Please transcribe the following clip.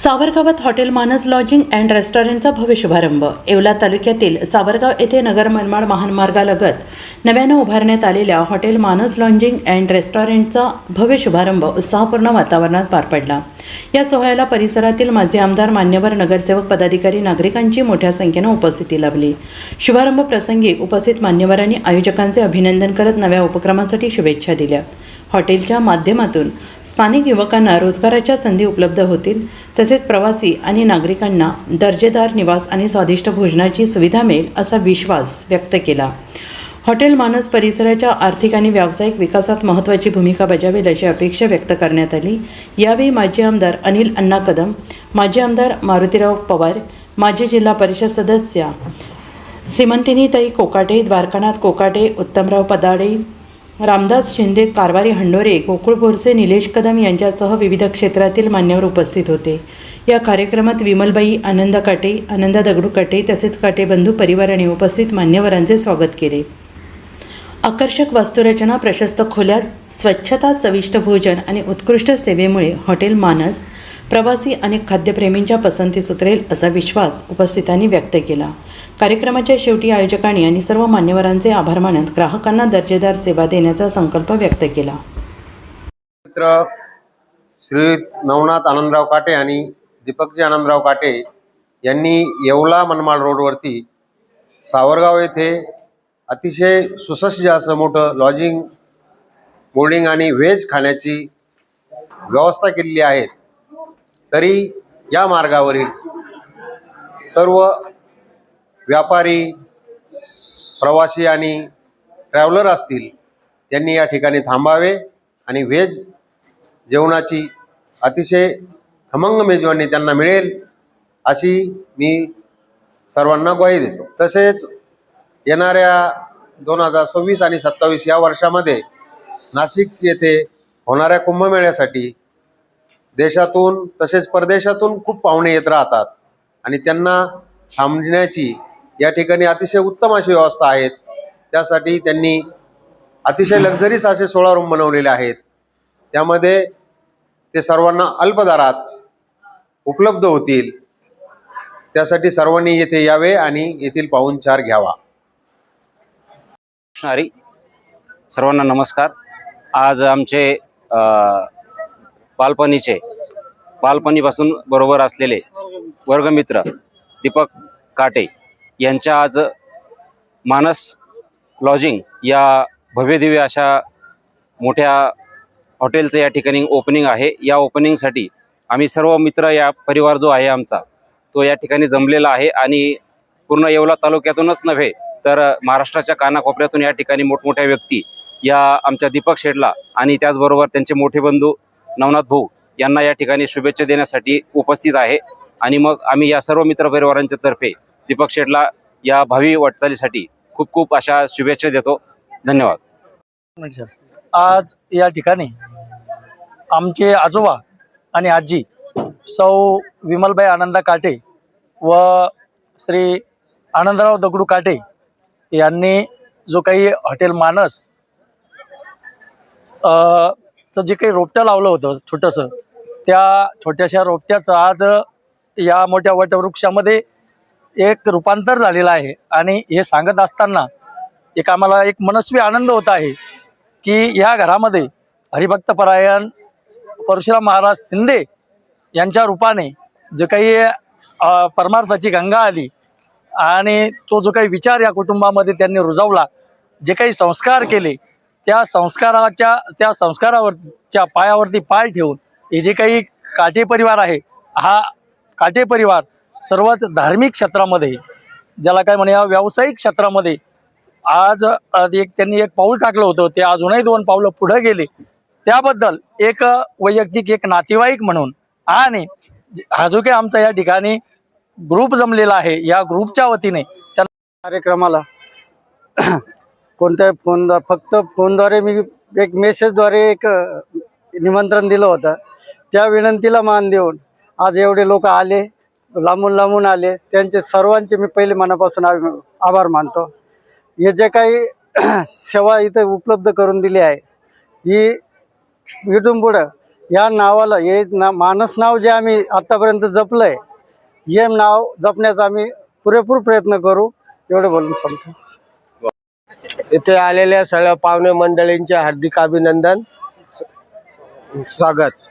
सावरगावात hotel मानस lodging and रेस्टॉरंटचा भव्य शुभारंभ। येवला तालुक्यातील सावरगाव येथे नगर मनमाड महामार्गालगत नव्यानं उभारण्यात आलेल्या हॉटेल मानस लॉजिंग अँड रेस्टॉरंटचा भव्य शुभारंभ उत्साहपूर्ण वातावरणात पार पडला। या सोहळ्याला परिसरातील माजी आमदार, मान्यवर, नगरसेवक, पदाधिकारी, नागरिकांची मोठ्या संख्येनं उपस्थिती लाभली। शुभारंभ प्रसंगी उपस्थित मान्यवरांनी आयोजकांचे अभिनंदन करत नव्या उपक्रमासाठी शुभेच्छा दिल्या। हॉटेलच्या माध्यमातून स्थानिक युवकांना रोजगाराच्या संधी उपलब्ध होतील, तसेच प्रवासी आणि नागरिकांना दर्जेदार निवास आणि स्वादिष्ट भोजनाची सुविधा मिळेल असा विश्वास व्यक्त केला। हॉटेल मानस परिसराच्या आर्थिक आणि व्यावसायिक विकासात महत्त्वाची भूमिका बजावेल अशी अपेक्षा व्यक्त करण्यात आली। यावेळी माजी आमदार अनिल अण्णा कदम, माजी आमदार मारुतीराव पवार, माजी जिल्हा परिषद सदस्य सीमंतिनीताई कोकाटे, द्वारकानाथ कोकाटे, उत्तमराव पदाडे, रामदास शिंदे, कारवारी हंडोरे, गोकुळ बोरसे, निलेश कदम यांच्यासह विविध क्षेत्रातील मान्यवर उपस्थित होते। या कार्यक्रमात विमलबाई, आनंद काटे, आनंद दगडू काटे तसेच काटे बंधू परिवाराने उपस्थित मान्यवरांचे स्वागत केले। आकर्षक वास्तुरचना, प्रशस्त खोल्या, स्वच्छता, चविष्ट भोजन आणि उत्कृष्ट सेवेमुळे हॉटेल मानस प्रवासी आणि खाद्यप्रेमींच्या पसंतीस उतरेल असा विश्वास उपस्थितांनी व्यक्त केला। कार्यक्रमाच्या शेवटी आयोजकांनी आणि सर्व मान्यवरांचे आभार मानत ग्राहकांना दर्जेदार सेवा देण्याचा संकल्प व्यक्त केला। मित्र श्री नवनाथ आनंदराव काटे आणि दीपकजी आनंदराव काटे यांनी येवला मनमाड रोडवरती सावरगाव येथे अतिशय सुसज्ज असं मोठं लॉजिंग, बोर्डिंग आणि व्हेज खाण्याची व्यवस्था केलेली आहे। तरी या मार्गावरील सर्व व्यापारी, प्रवासी आणि ट्रॅव्हलर असतील त्यांनी या ठिकाणी थांबावे आणि व्हेज जेवणाची अतिशय खमंग मेजवानी त्यांना मिळेल अशी मी सर्वांना ग्वाही देतो। तसेच येणाऱ्या 2026 आणि 27 या वर्षामध्ये नाशिक येथे होणाऱ्या कुंभमेळ्यासाठी देशातून तसेच परदेशातून खूप पाहुणे येत राहतात आणि त्यांना थांबण्याची या ठिकाणी अतिशय उत्तम अशी व्यवस्था आहे। त्यासाठी त्यांनी अतिशय लक्झरीस असे 16 रूम बनवलेले आहेत। त्यामध्ये ते सर्वांना अल्प दरात उपलब्ध होतील। त्यासाठी सर्वांनी येथे यावे आणि येथील पाहुणचार घ्यावा। सर्वांना नमस्कार। आज आमचे बालपणीपासून बरोबर असलेले वर्गमित्र दीपक काटे यांच्या आज मानस लॉजिंग या भव्यदिव्य अशा मोठ्या हॉटेलचं या ठिकाणी ओपनिंग आहे। या ओपनिंगसाठी आम्ही सर्व मित्र, या परिवार जो आहे आमचा, तो या ठिकाणी जमलेला आहे आणि पूर्ण येवला तालुक्यातूनच नव्हे तर महाराष्ट्राच्या कानाकोपऱ्यातून या ठिकाणी मोठमोठ्या व्यक्ती या आमच्या दीपक शेठला आणि त्याचबरोबर त्यांचे मोठे बंधू नवनाथ भाऊ यांना या ठिकाणी शुभेच्छा देण्यासाठी उपस्थित आहे। आणि मग आम्ही या सर्व मित्रपरिवारांच्या तर्फे दीपक शेठला या भावी वाटचालीसाठी खूप खूप अशा शुभेच्छा देतो। धन्यवाद। आज या ठिकाणी आमचे आजोबा आणि आजी सौ विमलबाई आनंद काटे व श्री आनंदराव दगडू काटे यांनी जो काही हॉटेल मानस जे काही रोपटं लावलं होतं छोटंसं, त्या छोट्याशा रोपट्याचं आज या मोठ्या वटवृक्षामध्ये एक रूपांतर झालेलं आहे। आणि हे सांगत असताना आम्हाला एक मनस्वी आनंद होत आहे की या घरामध्ये हरिभक्तपरायण परशुराम महाराज शिंदे यांच्या रूपाने जे काही परमार्थाची गंगा आली आणि तो जो काही विचार या कुटुंबामध्ये त्यांनी रुजवला, जे काही संस्कार केले, त्या संस्कारावरच्या पायावरती पाय ठेवून हे जे काही काटे परिवार आहे, हा काटे परिवार सर्वच धार्मिक क्षेत्रामध्ये, ज्याला काय म्हणूया व्यावसायिक क्षेत्रामध्ये आज त्यांनी एक पाऊल टाकलं होतं, ते अजूनही 2 पावलं पुढे गेले। त्याबद्दल एक वैयक्तिक, एक नातेवाईक म्हणून आणि हा जो काही आमचा या ठिकाणी ग्रुप जमलेला आहे, या ग्रुपच्या वतीने त्या कार्यक्रमाला कोणत्याही फक्त फोनद्वारे मी एक मेसेजद्वारे एक निमंत्रण दिलं होतं। त्या विनंतीला मान देऊन आज एवढे लोक आले, लांबून आले, त्यांचे सर्वांचे मी पहिले मनापासून आभार मानतो। हे जे काही सेवा इथे उपलब्ध करून दिली आहे, ही इथून पुढं या नावाला मानस नाव जे आम्ही आतापर्यंत जपलंय, हे नाव जपण्याचा आम्ही पुरेपूर प्रयत्न करू, एवढं बोलून थांबतो. इथे आलेल्या सगळ्या पाहुणे मंडळींचे हार्दिक अभिनंदन, स्वागत.